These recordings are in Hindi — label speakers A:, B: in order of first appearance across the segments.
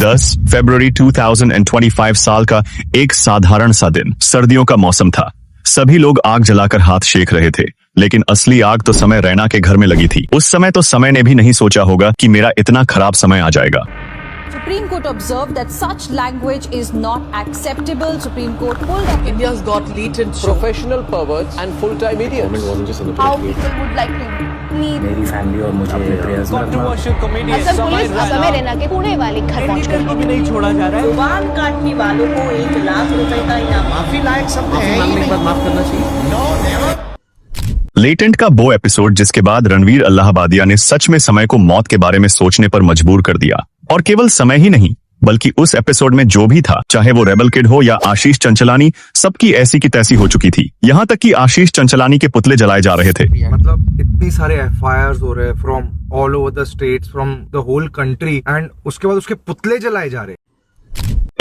A: 10 फरवरी 2025 साल का एक साधारण सा दिन। सर्दियों का मौसम था। सभी लोग आग जलाकर हाथ सेक रहे थे, लेकिन असली आग तो समय रैना के घर में लगी थी। उस समय तो समय ने भी नहीं सोचा होगा कि मेरा इतना खराब समय आ जाएगा।
B: Supreme Court observed that such language is not acceptable. Supreme Court pulled up.
C: India's got latent professional perverts and full-time idiots.
B: How people would like to meet.
D: मेरी फैमिली और मुझे प्रेयर्स में
C: Controversial comedian
B: पुलिस समय रैना के पुणे वाले घर पहुंच गई।
C: को भी नहीं छोड़ा जा रहा है।
E: जुबान काटने वालों को 1 लाख रुपए का इनाम।
C: माफी लायक शब्द है, मांगने के बाद माफ करना चाहिए।
A: लेटेंट का वो एपिसोड जिसके बाद रणवीर अल्लाहबादिया ने सच में समय को मौत के बारे में सोचने पर मजबूर कर दिया। और केवल समय ही नहीं, बल्कि उस एपिसोड में जो भी था, चाहे वो रेबल किड हो या आशीष चंचलानी, सबकी ऐसी की तैसी हो चुकी थी। यहाँ तक कि आशीष चंचलानी के पुतले जलाए जा रहे थे।
F: मतलब इतनी सारे FIRs हो रहे हैं from all over the states, from the whole country, and उसके बाद उसके पुतले जलाए जा रहे।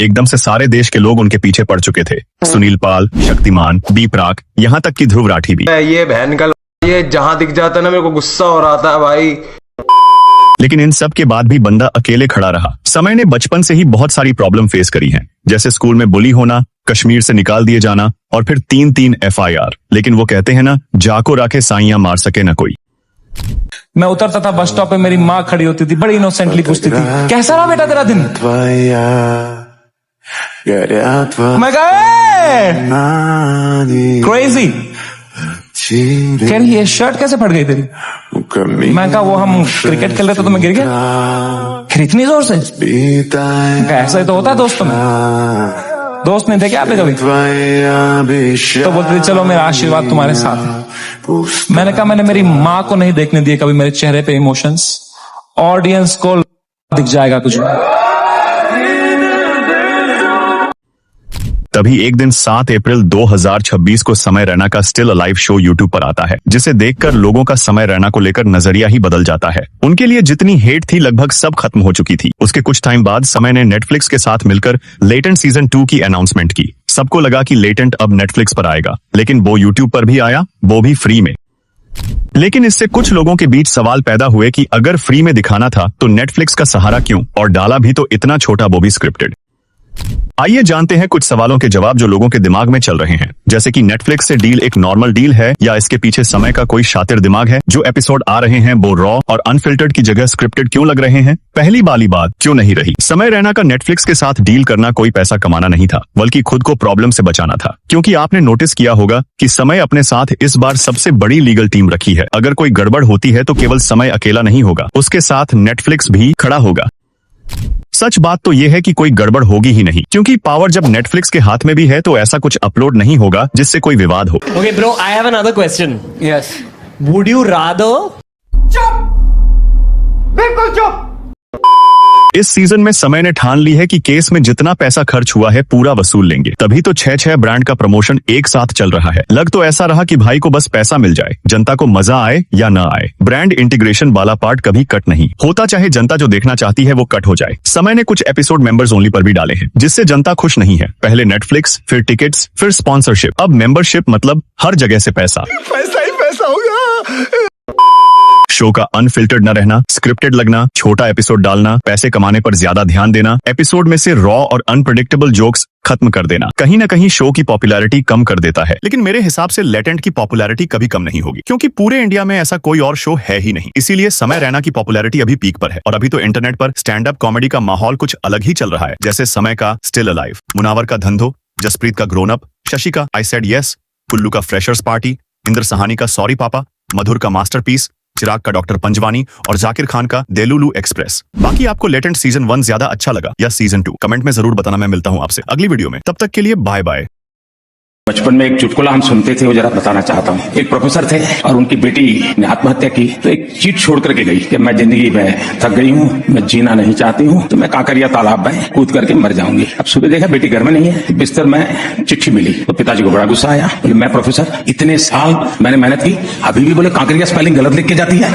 A: एकदम से सारे देश के लोग उनके पीछे पड़ चुके थे। सुनील पाल, शक्तिमान, बी प्राक, यहाँ तक कि ध्रुव राठी भी।
G: ये बहन का ये जहाँ दिख जाता है ना, मेरे को गुस्सा हो रहा था भाई।
A: लेकिन इन सब के बाद भी बंदा अकेले खड़ा रहा। समय ने बचपन से ही बहुत सारी प्रॉब्लम फेस करी हैं, जैसे स्कूल में बुली होना, कश्मीर से निकाल दिए जाना और फिर 3 FIR। लेकिन वो कहते हैं ना, जाको राखे साइयां मार सके ना कोई।
H: मैं उतरता था बस स्टॉप पे, मेरी माँ खड़ी होती थी, बड़ी इनोसेंटली पूछती थी, कैसा रहा बेटा तेरा दिन? मैं क्रेजी। कह रही ये शर्ट कैसे फट गई तेरी? मैं कहा वो हम क्रिकेट खेल रहे थे तो मैं गिर गया। फिर इतनी जोर से? ऐसा ही तो होता है दोस्तों में। दोस्त नहीं थे क्या आपने कभी? तो बोलते थे चलो मेरा आशीर्वाद तुम्हारे साथ है। मैंने कहा मैंने मेरी माँ को नहीं देखने दिए कभी मेरे चेहरे पे इमोशंस। ऑडियंस को दिख जाएगा कुछ।
A: तभी एक दिन 7 अप्रैल 2026 को समय रैना का स्टिल अलाइव शो यूट्यूब पर आता है, जिसे देखकर लोगों का समय रैना को लेकर नजरिया ही बदल जाता है। उनके लिए जितनी हेट थी लगभग सब खत्म हो चुकी थी। उसके कुछ टाइम बाद समय ने नेटफ्लिक्स के साथ मिलकर लेटेंट सीजन 2 की अनाउंसमेंट की। सबको लगा कि लेटेंट अब नेटफ्लिक्स पर आएगा, लेकिन वो यूट्यूब पर भी आया, वो भी फ्री में। लेकिन इससे कुछ लोगों के बीच सवाल पैदा हुए कि अगर फ्री में दिखाना था तो नेटफ्लिक्स का सहारा क्यों, और डाला भी तो इतना छोटा, वो भी स्क्रिप्टेड। आइए जानते हैं कुछ सवालों के जवाब जो लोगों के दिमाग में चल रहे हैं, जैसे कि नेटफ्लिक्स से डील एक नॉर्मल डील है या इसके पीछे समय का कोई शातिर दिमाग है। जो एपिसोड आ रहे हैं वो रॉ और अनफिल्टर्ड की जगह स्क्रिप्टेड क्यों लग रहे हैं? पहली वाली बात क्यों नहीं रही? समय रैना का नेटफ्लिक्स के साथ डील करना कोई पैसा कमाना नहीं था, बल्कि खुद को प्रॉब्लम से बचाना था। क्योंकि आपने नोटिस किया होगा कि समय अपने साथ इस बार सबसे बड़ी लीगल टीम रखी है। अगर कोई गड़बड़ होती है तो केवल समय अकेला नहीं होगा, उसके साथ नेटफ्लिक्स भी खड़ा होगा। सच बात तो यह है कि कोई गड़बड़ होगी ही नहीं, क्योंकि पावर जब नेटफ्लिक्स के हाथ में भी है तो ऐसा कुछ अपलोड नहीं होगा जिससे कोई विवाद हो।
C: Okay, bro, I have another question. Yes. Would you rather? चुप! बिल्कुल चुप!
A: इस सीजन में समय ने ठान ली है कि केस में जितना पैसा खर्च हुआ है पूरा वसूल लेंगे। तभी तो 6 ब्रांड का प्रमोशन एक साथ चल रहा है। लग तो ऐसा रहा कि भाई को बस पैसा मिल जाए, जनता को मजा आए या न आए। ब्रांड इंटीग्रेशन वाला पार्ट कभी कट नहीं होता, चाहे जनता जो देखना चाहती है वो कट हो जाए। समय ने कुछ एपिसोड मेंबर्स ओनली पर भी डाले हैं, जिससे जनता खुश नहीं है। पहले नेटफ्लिक्स, फिर टिकट्स, फिर स्पॉन्सरशिप, अब मेंबरशिप, मतलब हर जगह से पैसा।
F: पैसा ही पैसा होगा।
A: शो का अनफिल्टर्ड न रहना, स्क्रिप्टेड लगना, छोटा एपिसोड डालना, पैसे कमाने पर ज्यादा ध्यान देना, एपिसोड में से रॉ और अनप्रेडिक्टेबल जोक्स खत्म कर देना, कहीं ना कहीं शो की पॉपुलैरिटी कम कर देता है। लेकिन मेरे हिसाब से लेटेंट की पॉपुलैरिटी कभी कम नहीं होगी, क्योंकि पूरे इंडिया में ऐसा कोई और शो है ही नहीं। इसीलिए समय रैना की पॉपुलैरिटी अभी पीक पर है। और अभी तो इंटरनेट पर स्टैंड अप कॉमेडी का माहौल कुछ अलग ही चल रहा है, जैसे समय का स्टिल अलाइव, मुनावर का धंधो, जसप्रीत का ग्रोन अप, शशि का आई सेड यस, कुल्लू का फ्रेशर्स पार्टी, इंद्र सहानी का सॉरी पापा, मधुर का मास्टरपीस, चिराग का डॉक्टर पंजवानी और जाकिर खान का देलुलू एक्सप्रेस। बाकी आपको लेटेंट सीजन 1 ज्यादा अच्छा लगा या सीजन 2? कमेंट में जरूर बताना। मैं मिलता हूं आपसे अगली वीडियो में, तब तक के लिए बाय बाय।
D: बचपन में एक चुटकुला हम सुनते थे, वो जरा बताना चाहता हूँ। एक प्रोफेसर थे और उनकी बेटी ने आत्महत्या की, तो एक चीट छोड़ करके गई कि मैं जिंदगी में थक गई हूँ, मैं जीना नहीं चाहती हूँ, तो मैं काकरिया तालाब में कूद करके मर जाऊंगी। अब सुबह देखा बेटी घर में नहीं है, बिस्तर में चिट्ठी मिली, तो पिताजी को बड़ा गुस्सा आया। बोले मैं प्रोफेसर, इतने साल मैंने मेहनत की, अभी भी बोले काकरिया स्पेलिंग गलत लिख के जाती है।